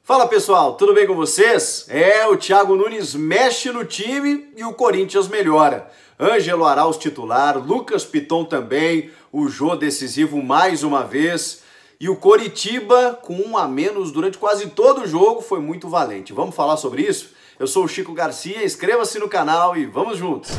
Fala pessoal, tudo bem com vocês? O Thiago Nunes mexe no time e o Corinthians melhora. Ângelo Arauz titular, Lucas Piton também, o Jô decisivo mais uma vez. E o Coritiba, com 1 a menos durante quase todo o jogo, foi muito valente. Vamos falar sobre isso? Eu sou o Chico Garcia, inscreva-se no canal e vamos juntos!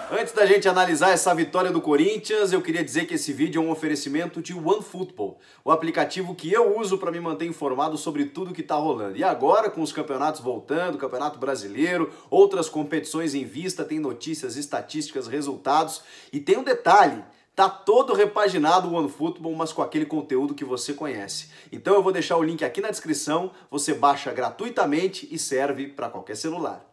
Antes da gente analisar essa vitória do Corinthians, eu queria dizer que esse vídeo é um oferecimento de OneFootball, o aplicativo que eu uso para me manter informado sobre tudo que está rolando. E agora, com os campeonatos voltando, Campeonato Brasileiro, outras competições em vista, tem notícias, estatísticas, resultados. E tem um detalhe, tá todo repaginado o OneFootball, mas com aquele conteúdo que você conhece. Então eu vou deixar o link aqui na descrição, você baixa gratuitamente e serve para qualquer celular.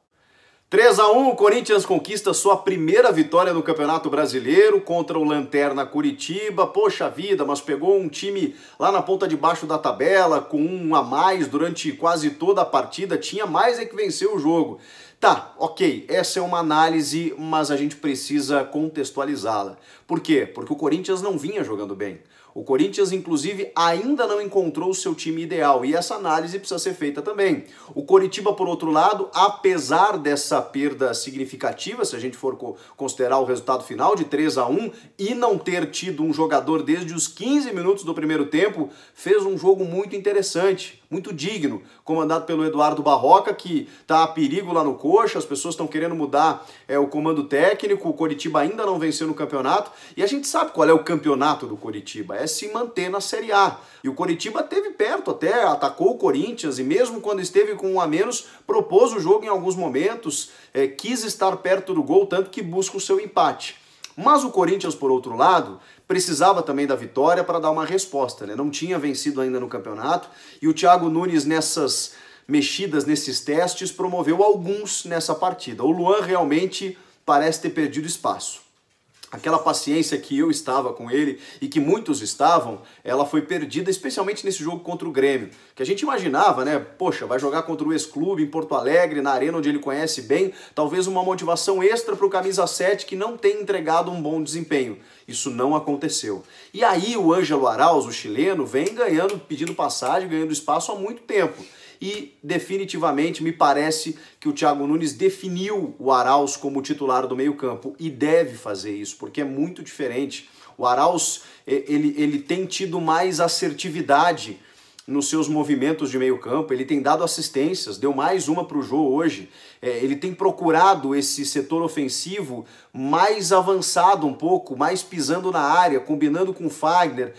3 a 1, o Corinthians conquista sua primeira vitória no Campeonato Brasileiro contra o Lanterna Curitiba. Poxa vida, mas pegou um time lá na ponta de baixo da tabela, com 1 a mais durante quase toda a partida, tinha mais é que vencer o jogo. Tá, ok, essa é uma análise, mas a gente precisa contextualizá-la. Por quê? Porque o Corinthians não vinha jogando bem. O Corinthians, inclusive, ainda não encontrou o seu time ideal, e essa análise precisa ser feita também. O Coritiba, por outro lado, apesar dessa perda significativa, se a gente for considerar o resultado final de 3 a 1, e não ter tido um jogador desde os 15 minutos do primeiro tempo, fez um jogo muito interessante, muito digno, comandado pelo Eduardo Barroca, que está a perigo lá no Coxa, as pessoas estão querendo mudar o comando técnico, o Coritiba ainda não venceu no campeonato, e a gente sabe qual é o campeonato do Coritiba, é se manter na Série A. E o Coritiba esteve perto até, atacou o Corinthians, e mesmo quando esteve com 1 a menos, propôs o jogo em alguns momentos, quis estar perto do gol, tanto que busca o seu empate. Mas o Corinthians, por outro lado, precisava também da vitória para dar uma resposta, né? Não tinha vencido ainda no campeonato, e o Thiago Nunes, nessas mexidas, nesses testes, promoveu alguns nessa partida. O Luan realmente parece ter perdido espaço. Aquela paciência que eu estava com ele e que muitos estavam, ela foi perdida, especialmente nesse jogo contra o Grêmio. Que a gente imaginava, né? Poxa, vai jogar contra o ex-clube em Porto Alegre, na arena onde ele conhece bem, talvez uma motivação extra para o camisa 7 que não tem entregado um bom desempenho. Isso não aconteceu. E aí o Ângelo Arauz, o chileno, vem ganhando, pedindo passagem, ganhando espaço há muito tempo. E definitivamente me parece que o Thiago Nunes definiu o Arauz como titular do meio-campo e deve fazer isso, porque é muito diferente. O Arauz ele tem tido mais assertividade nos seus movimentos de meio campo, ele tem dado assistências, deu mais uma para o Jô hoje, ele tem procurado esse setor ofensivo mais avançado um pouco, mais pisando na área, combinando com o Fagner,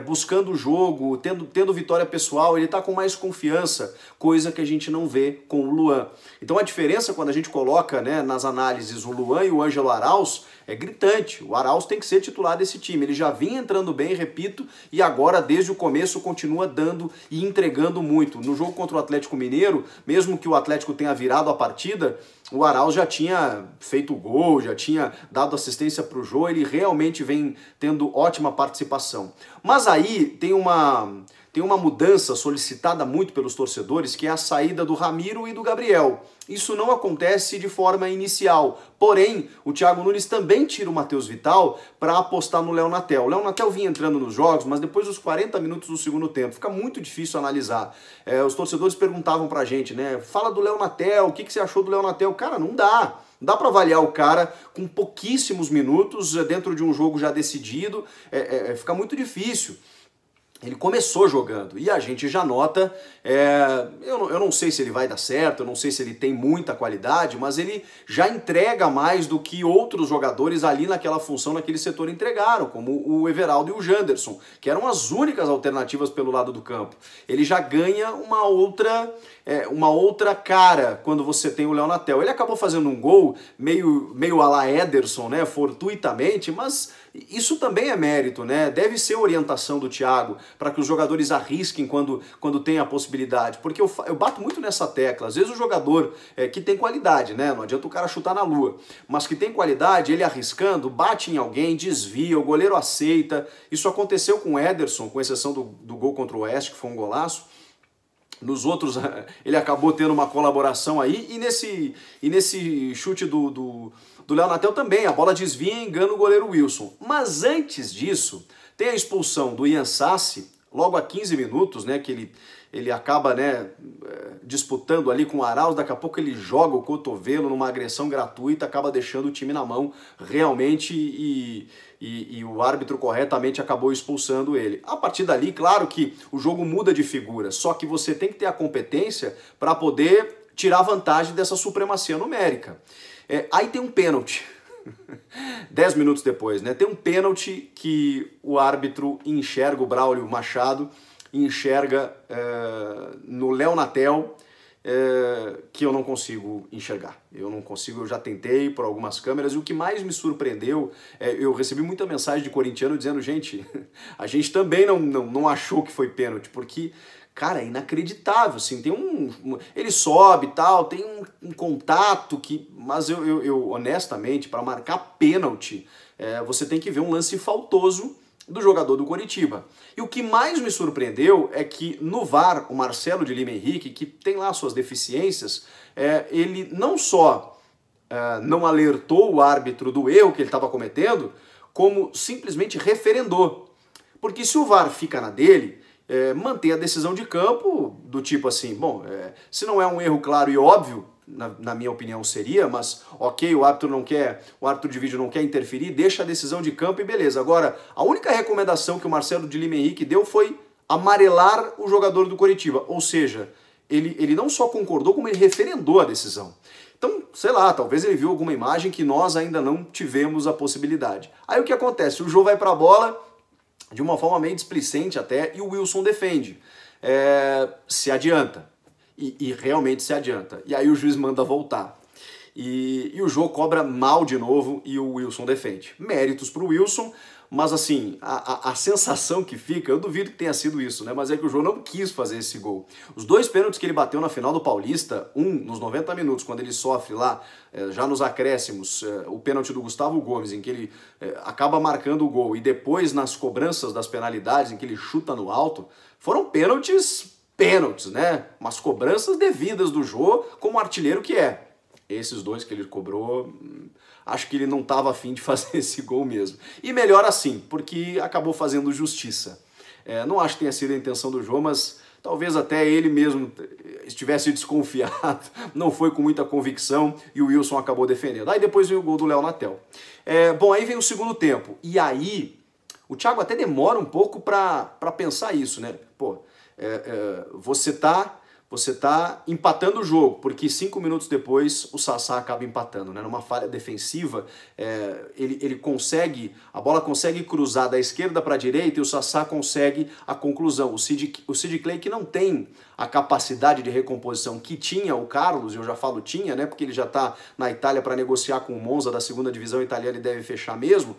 buscando o jogo, tendo vitória pessoal, ele está com mais confiança, coisa que a gente não vê com o Luan. Então a diferença quando a gente coloca, né, nas análises o Luan e o Ângelo Arauz é gritante. O Arauz tem que ser titular desse time, ele já vinha entrando bem, repito, e agora desde o começo continua dando e entregando muito. No jogo contra o Atlético Mineiro, mesmo que o Atlético tenha virado a partida, o Arauz já tinha feito o gol, já tinha dado assistência para o Jô, ele realmente vem tendo ótima participação. Mas aí tem uma mudança solicitada muito pelos torcedores, que é a saída do Ramiro e do Gabriel. Isso não acontece de forma inicial, porém o Thiago Nunes também tira o Matheus Vital para apostar no Léo Natel. O Léo Natel vinha entrando nos jogos, mas depois dos 40 minutos do segundo tempo, fica muito difícil analisar. Os torcedores perguntavam pra gente, né, fala do Léo Natel, o que você achou do Léo Natel? Cara, não dá. Não dá para avaliar o cara com pouquíssimos minutos dentro de um jogo já decidido, fica muito difícil. Ele começou jogando e a gente já nota, eu não sei se ele vai dar certo, eu não sei se ele tem muita qualidade, mas ele já entrega mais do que outros jogadores ali naquela função, naquele setor entregaram, como o Everaldo e o Janderson, que eram as únicas alternativas pelo lado do campo. Ele já ganha uma outra cara quando você tem o Léo Natel. Ele acabou fazendo um gol meio à la Ederson, né, fortuitamente, mas isso também é mérito, né? Deve ser orientação do Thiago para que os jogadores arrisquem quando tem a possibilidade. Porque eu bato muito nessa tecla. Às vezes o jogador que tem qualidade, né? Não adianta o cara chutar na lua. Mas que tem qualidade, ele arriscando, bate em alguém, desvia, o goleiro aceita. Isso aconteceu com o Ederson, com exceção do gol contra o Oeste, que foi um golaço. Nos outros, ele acabou tendo uma colaboração aí, e nesse chute do Léo Natel também, a bola desvia e engana o goleiro Wilson. Mas antes disso, tem a expulsão do Ian Sassi, logo a 15 minutos, né, que ele acaba, né, disputando ali com o Arauz, daqui a pouco ele joga o cotovelo numa agressão gratuita, acaba deixando o time na mão realmente, e o árbitro corretamente acabou expulsando ele. A partir dali, claro que o jogo muda de figura, só que você tem que ter a competência para poder tirar vantagem dessa supremacia numérica. Aí tem um pênalti. 10 minutos depois, né? Tem um pênalti que o árbitro enxerga, o Braulio Machado enxerga no Léo Natel, que eu não consigo enxergar. Eu não consigo, eu já tentei por algumas câmeras, e o que mais me surpreendeu, eu recebi muita mensagem de corintiano dizendo, gente, a gente também não achou que foi pênalti, porque, cara, é inacreditável, assim, tem ele sobe e tal, tem um contato que, mas eu honestamente, para marcar pênalti, você tem que ver um lance faltoso do jogador do Coritiba. E o que mais me surpreendeu é que no VAR, o Marcelo de Lima Henrique, que tem lá suas deficiências, ele não só não alertou o árbitro do erro que ele estava cometendo, como simplesmente referendou. Porque se o VAR fica na dele, mantém a decisão de campo do tipo assim, bom, se não é um erro claro e óbvio, na minha opinião seria, mas ok, o árbitro de vídeo não quer interferir, deixa a decisão de campo e beleza. Agora, a única recomendação que o Marcelo de Lima Henrique deu foi amarelar o jogador do Coritiba, ou seja, ele não só concordou, como ele referendou a decisão. Então, sei lá, talvez ele viu alguma imagem que nós ainda não tivemos a possibilidade. Aí o que acontece? O Jô vai pra bola de uma forma meio displicente até, e o Wilson defende, se adianta. E realmente se adianta. E aí o juiz manda voltar. E o Jô cobra mal de novo e o Wilson defende. Méritos pro Wilson, mas assim, a sensação que fica, eu duvido que tenha sido isso, né? Mas é que o Jô não quis fazer esse gol. Os dois pênaltis que ele bateu na final do Paulista, um nos 90 minutos, quando ele sofre lá, já nos acréscimos, o pênalti do Gustavo Gomes, em que ele acaba marcando o gol, e depois nas cobranças das penalidades, em que ele chuta no alto, foram pênaltis, né? Umas cobranças devidas do Jô como artilheiro que é. Esses dois que ele cobrou, acho que ele não estava afim de fazer esse gol mesmo. E melhor assim, porque acabou fazendo justiça. Não acho que tenha sido a intenção do Jô, mas talvez até ele mesmo estivesse desconfiado, não foi com muita convicção e o Wilson acabou defendendo. Aí depois veio o gol do Léo Natel. Bom, aí vem o segundo tempo. E aí, o Thiago até demora um pouco para pensar isso, né? Pô, você tá empatando o jogo, porque 5 minutos depois o Sassá acaba empatando, né? Numa falha defensiva, ele consegue, a bola consegue cruzar da esquerda para a direita e o Sassá consegue a conclusão. O Sid Clay, que não tem a capacidade de recomposição que tinha o Carlos, eu já falo tinha, né? Porque ele já está na Itália para negociar com o Monza da segunda divisão italiana e deve fechar mesmo.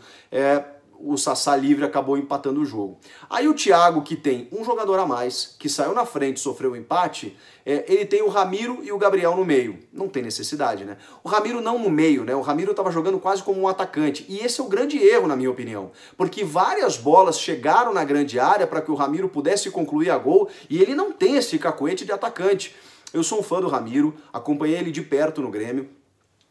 O Sassá livre acabou empatando o jogo. Aí o Thiago, que tem um jogador a mais, que saiu na frente e sofreu um empate, ele tem o Ramiro e o Gabriel no meio. Não tem necessidade, né? O Ramiro não no meio, né? O Ramiro estava jogando quase como um atacante. E esse é o grande erro, na minha opinião. Porque várias bolas chegaram na grande área para que o Ramiro pudesse concluir a gol, e ele não tem esse cacuete de atacante. Eu sou um fã do Ramiro, acompanhei ele de perto no Grêmio,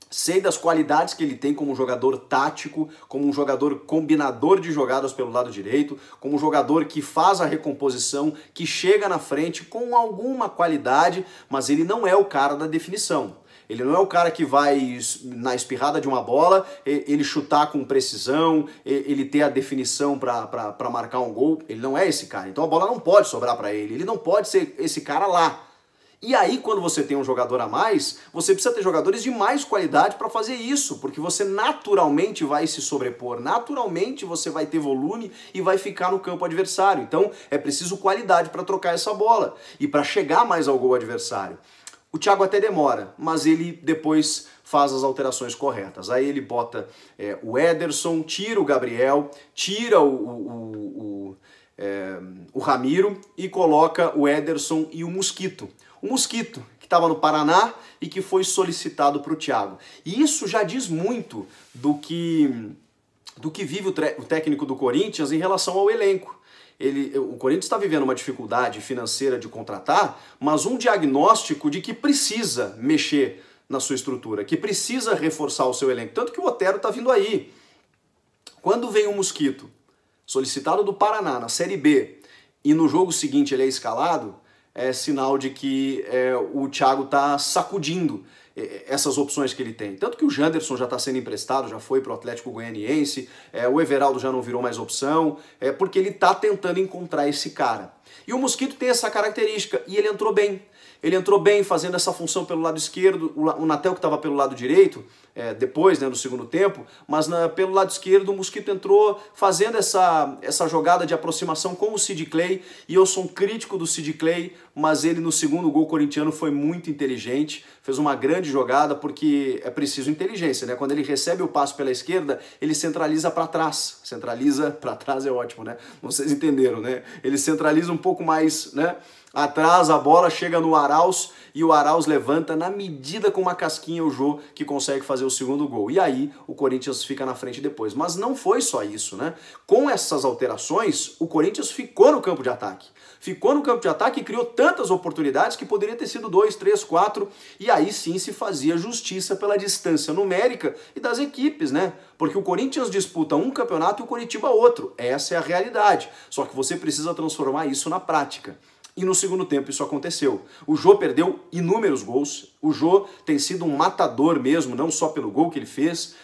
sei das qualidades que ele tem como um jogador tático, como um jogador combinador de jogadas pelo lado direito, como um jogador que faz a recomposição, que chega na frente com alguma qualidade, mas ele não é o cara da definição. Ele não é o cara que vai, na espirrada de uma bola, ele chutar com precisão, ele ter a definição para marcar um gol. Ele não é esse cara. Então a bola não pode sobrar para ele. Ele não pode ser esse cara lá. E aí, quando você tem um jogador a mais, você precisa ter jogadores de mais qualidade para fazer isso, porque você naturalmente vai se sobrepor, naturalmente você vai ter volume e vai ficar no campo adversário. Então, é preciso qualidade para trocar essa bola e para chegar mais ao gol adversário. O Thiago até demora, mas ele depois faz as alterações corretas. Aí ele bota o Ederson, tira o Gabriel, tira o Ramiro e coloca o Ederson e o Mosquito. O Mosquito, que estava no Paraná e que foi solicitado para o Thiago. E isso já diz muito do que do que vive o técnico do Corinthians em relação ao elenco. O Corinthians está vivendo uma dificuldade financeira de contratar, mas um diagnóstico de que precisa mexer na sua estrutura, que precisa reforçar o seu elenco. Tanto que o Otero está vindo aí. Quando vem o Mosquito, solicitado do Paraná na Série B, e no jogo seguinte ele é escalado, é sinal de que o Thiago está sacudindo essas opções que ele tem. Tanto que o Janderson já está sendo emprestado, já foi para o Atlético Goianiense, o Everaldo já não virou mais opção, porque ele está tentando encontrar esse cara. E o Mosquito tem essa característica, e ele entrou bem. Ele entrou bem fazendo essa função pelo lado esquerdo, o Natel que estava pelo lado direito, depois, no segundo tempo, mas pelo lado esquerdo o Mosquito entrou fazendo essa jogada de aproximação com o Sid Clay, e eu sou um crítico do Sid Clay, mas ele no segundo gol corintiano foi muito inteligente, fez uma grande jogada, porque é preciso inteligência, né? Quando ele recebe o passe pela esquerda, ele centraliza para trás. Centraliza para trás é ótimo, né? Vocês entenderam, né? Ele centraliza um pouco mais, né? Atrás, a bola chega no Arauz e o Arauz levanta na medida com uma casquinha o Jô, que consegue fazer o segundo gol. E aí o Corinthians fica na frente depois. Mas não foi só isso, né? Com essas alterações, o Corinthians ficou no campo de ataque. Ficou no campo de ataque e criou tantas oportunidades que poderia ter sido 2, 3, 4, e aí sim se fazia justiça pela distância numérica e das equipes, né? Porque o Corinthians disputa um campeonato e o Coritiba outro. Essa é a realidade. Só que você precisa transformar isso na prática. E no segundo tempo isso aconteceu. O Jô perdeu inúmeros gols. O Jô tem sido um matador mesmo, não só pelo gol que ele fez,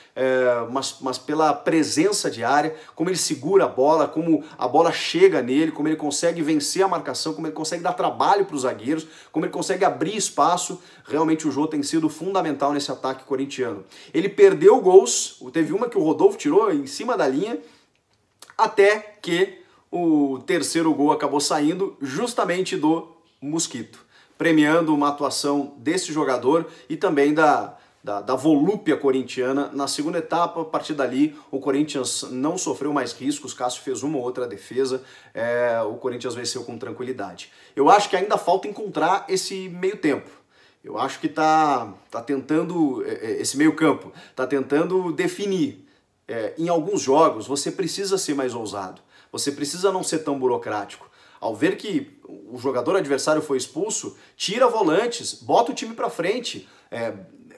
mas pela presença diária, como ele segura a bola, como a bola chega nele, como ele consegue vencer a marcação, como ele consegue dar trabalho para os zagueiros, como ele consegue abrir espaço. Realmente o Jô tem sido fundamental nesse ataque corintiano. Ele perdeu gols, teve uma que o Rodolfo tirou em cima da linha, até que o terceiro gol acabou saindo justamente do Mosquito, premiando uma atuação desse jogador e também da volúpia corintiana. Na segunda etapa, a partir dali, o Corinthians não sofreu mais riscos, Cássio fez uma ou outra defesa, o Corinthians venceu com tranquilidade. Eu acho que ainda falta encontrar esse meio tempo. Eu acho que tá tentando, esse meio campo, tá tentando definir. Em alguns jogos, você precisa ser mais ousado. Você precisa não ser tão burocrático. Ao ver que o jogador adversário foi expulso, tira volantes, bota o time para frente,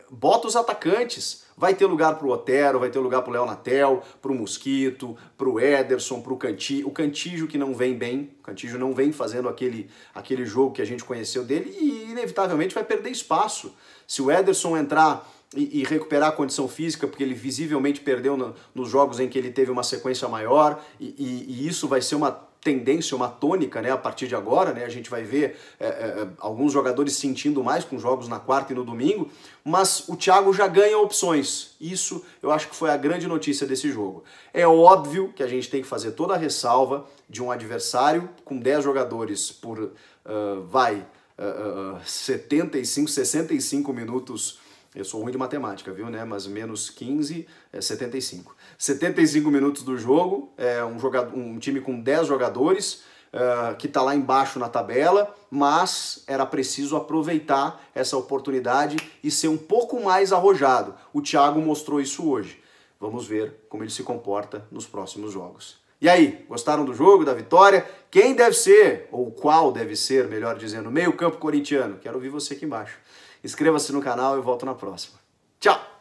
bota os atacantes. Vai ter lugar para o Otero, vai ter lugar para o Léo Natel, para o Mosquito, para o Ederson, para o Cantígio, que não vem bem. O Cantígio não vem fazendo aquele jogo que a gente conheceu dele e inevitavelmente vai perder espaço. Se o Ederson entrar e recuperar a condição física, porque ele visivelmente perdeu nos jogos em que ele teve uma sequência maior, e isso vai ser uma tendência, uma tônica, né, a partir de agora, né, a gente vai ver alguns jogadores sentindo mais com jogos na quarta e no domingo, mas o Thiago já ganha opções. Isso eu acho que foi a grande notícia desse jogo. É óbvio que a gente tem que fazer toda a ressalva de um adversário com 10 jogadores por 75, 65 minutos. Eu sou ruim de matemática, viu, né? Mas menos 15 é 75. 75 minutos do jogo, um time com 10 jogadores, que está lá embaixo na tabela, mas era preciso aproveitar essa oportunidade e ser um pouco mais arrojado. O Thiago mostrou isso hoje. Vamos ver como ele se comporta nos próximos jogos. E aí, gostaram do jogo, da vitória? Quem deve ser, ou qual deve ser, melhor dizendo, meio campo corintiano? Quero ouvir você aqui embaixo. Inscreva-se no canal e eu volto na próxima. Tchau!